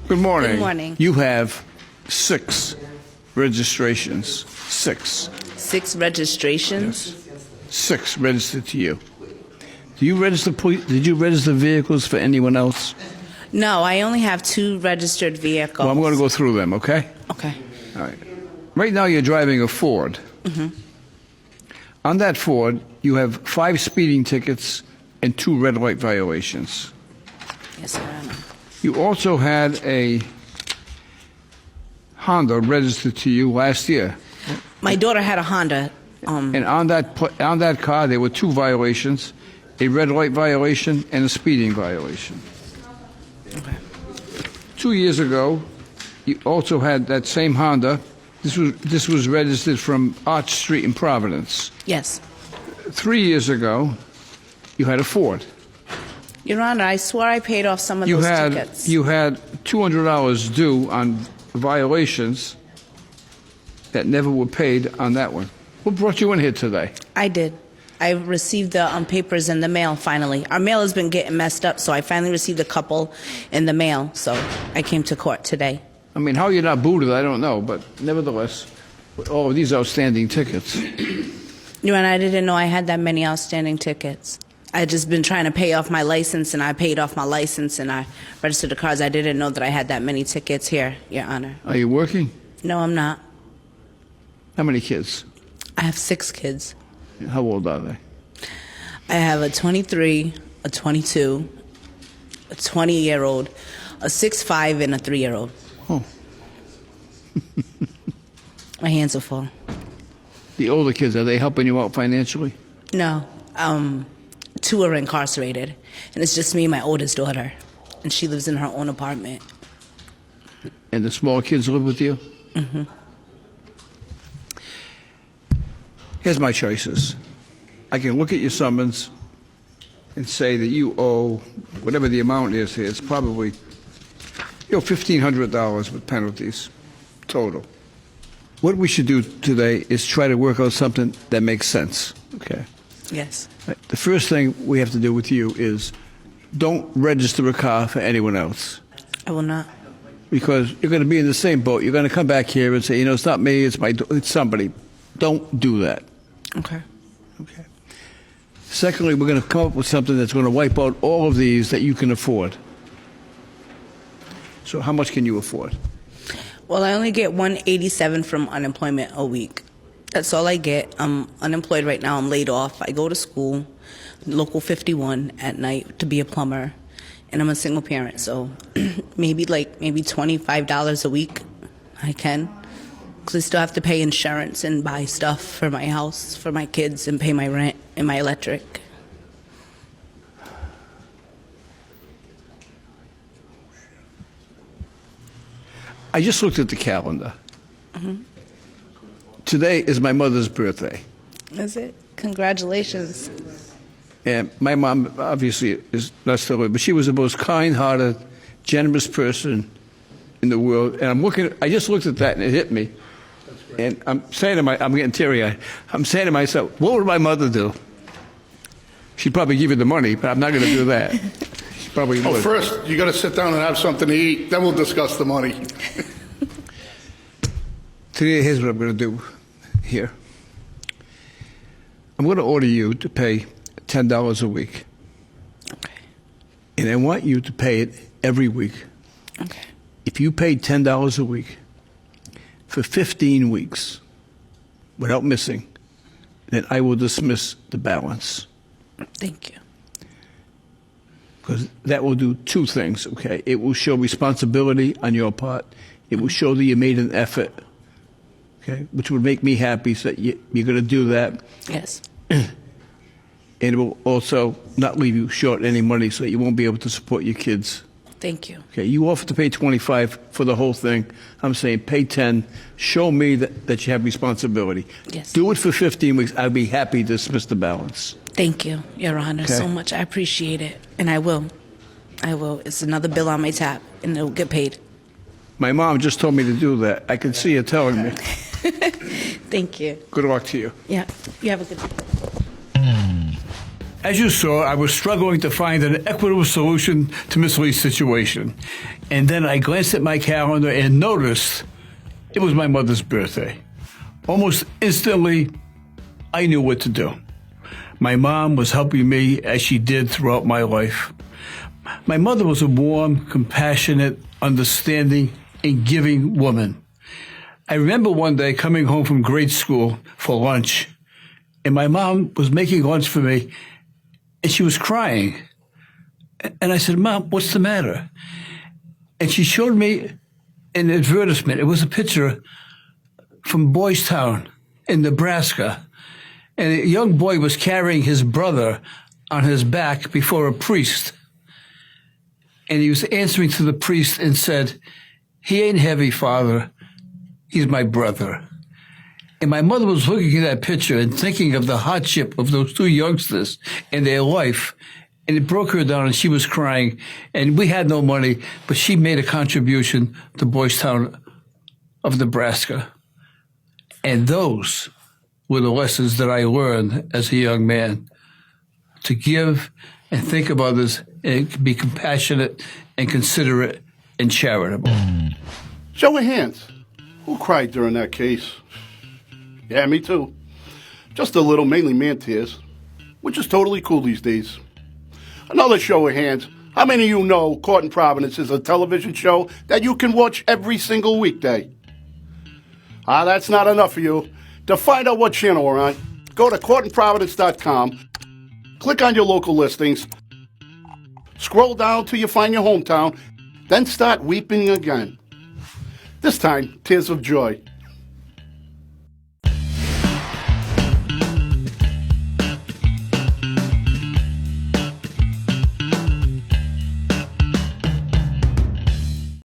Good morning. Good morning. You have 6 registrations. 6. 6 registrations? 6 registered to you. Do you register? Did you register vehicles for anyone else? No, I only have 2 registered vehicles. Well, I'm going to go through them, okay? Okay. All right. Right now you're driving a Ford. On that Ford, you have 5 speeding tickets and 2 red light violations. Yes, Your Honor. You also had a Honda registered to you last year. My daughter had a Honda. And on that car, there were 2 violations, a red light violation and a speeding violation. Okay. 2 years ago, you also had that same Honda. This was registered from Arch Street in Providence. Yes. 3 years ago, you had a Ford. Your Honor, I swore I paid off some of those tickets. You had $200 due on violations that never were paid on that one. What brought you in here today? I did. I received the papers in the mail finally. Our mail has been getting messed up, so I finally received a couple in the mail. So I came to court today. I mean, how you're not booted, I don't know, but nevertheless, with all of these outstanding tickets. Your Honor, I didn't know I had that many outstanding tickets. I had just been trying to pay off my license, and I paid off my license, and I registered the cars. I didn't know that I had that many tickets here, Your Honor. Are you working? No, I'm not. How many kids? I have 6 kids. How old are they? I have a 23, a 22, a 20-year-old, a 6'5", and a 3-year-old. Oh. My hands are full. The older kids, are they helping you out financially? No, 2 are incarcerated, and it's just me and my oldest daughter, and she lives in her own apartment. And the small kids live with you? Mm-hmm. Here's my choices. I can look at your summons and say that you owe whatever the amount is here. It's probably $1,500 with penalties total. What we should do today is try to work out something that makes sense. Okay. Yes. The first thing we have to do with you is don't register a car for anyone else. I will not. Because you're going to be in the same boat. You're going to come back here and say, it's not me, it's somebody. Don't do that. Okay. Okay. Secondly, we're going to come up with something that's going to wipe out all of these that you can afford. So how much can you afford? Well, I only get $187 from unemployment a week. That's all I get. I'm unemployed right now. I'm laid off. I go to school, local 51 at night to be a plumber, and I'm a single parent. So maybe $25 a week I can, because I still have to pay insurance and buy stuff for my house, for my kids, and pay my rent and my electric. I just looked at the calendar. Today is my mother's birthday. Is it? Congratulations. And my mom obviously is not still living, but she was the most kind-hearted, generous person in the world. And I just looked at that and it hit me. And I'm getting teary-eyed. I'm saying to myself, what would my mother do? She'd probably give you the money, but I'm not going to do that. She probably would. First, you got to sit down and have something to eat. Then we'll discuss the money. Today, here's what I'm going to do here. I'm going to order you to pay $10 a week. Okay. And I want you to pay it every week. Okay. If you pay $10 a week for 15 weeks without missing, then I will dismiss the balance. Thank you. Because that will do 2 things, okay? It will show responsibility on your part. It will show that you made an effort, okay? Which would make me happy, so that you're going to do that. Yes. And it will also not leave you short any money, so that you won't be able to support your kids. Thank you. Okay, you offer to pay $25 for the whole thing. I'm saying pay $10. Show me that you have responsibility. Yes. Do it for 15 weeks. I'd be happy to dismiss the balance. Thank you, Your Honor, Okay. so much. I appreciate it. And I will. I will. It's another bill on my tab, and it'll get paid. My mom just told me to do that. I can see her telling me. Thank you. Good luck to you. Yeah. You have a good day. As you saw, I was struggling to find an equitable solution to Miss Lee's situation. And then I glanced at my calendar and noticed it was my mother's birthday. Almost instantly, I knew what to do. My mom was helping me as she did throughout my life. My mother was a warm, compassionate, understanding, and giving woman. I remember one day coming home from grade school for lunch, and my mom was making lunch for me, and she was crying. And I said, "Mom, what's the matter?" And she showed me an advertisement. It was a picture from Boys Town in Nebraska. And a young boy was carrying his brother on his back before a priest. And he was answering to the priest and said, "He ain't heavy, Father. He's my brother." And my mother was looking at that picture and thinking of the hardship of those two youngsters in their life. And it broke her down, and she was crying. And we had no money, but she made a contribution to Boys Town of Nebraska. And those were the lessons that I learned as a young man. To give and think of others and be compassionate and considerate and charitable. Show of hands. Who cried during that case? Yeah, me too. Just a little, mainly man tears, which is totally cool these days. Another show of hands. How many of you know Court in Providence is a television show that you can watch every single weekday? That's not enough for you. To find out what channel we're on, go to courtinprovidence.com, click on your local listings, scroll down till you find your hometown, then start weeping again. This time, tears of joy.